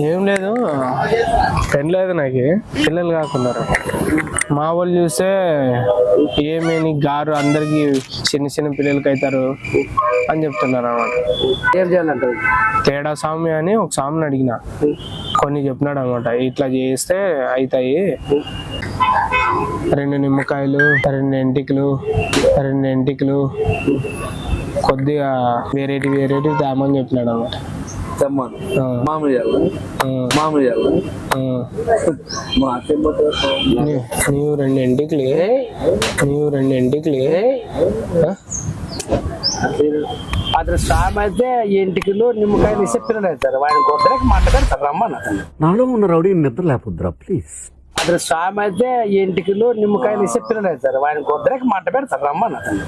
ఏం లేదు, పెళ్ళి లేదు నాకు, పిల్లలు కాకున్నారు. మా వాళ్ళు చూస్తే ఏమి నీకు గారు అందరికి చిన్న చిన్న పిల్లలకి అవుతారు అని చెప్తున్నారు అనమాట. ఏం చేయాలంటారు? తేడా స్వామి అని ఒక స్వామిని అడిగిన, కొన్ని చెప్పినాడు అనమాట. ఇట్లా చేస్తే అవుతాయి, 2 నిమ్మకాయలు, 2 ఎంటికలు కొద్దిగా వెరైటీ తేమని చెప్పినాడు అనమాట. నీవు 2 ఎంటికలు అతను స్వామి అయితే ఇంటికిలో నిమ్మకాయలు ఇస్తే పిల్లలు అవుతారు. వాడిని కొద్దరికి మాట్లాడతారు రమ్మని అతను. నాలో ఉన్న రౌడీ నిద్ర లేకపోద్దురా ప్లీజ్. అతను స్వామి అయితే ఇంటికిలో నిమ్మకాయలు ఇస్తే పిల్లలు అవుతారు. వాడిని కొద్దరికి మాట్లాడతారు రమ్మని అతను.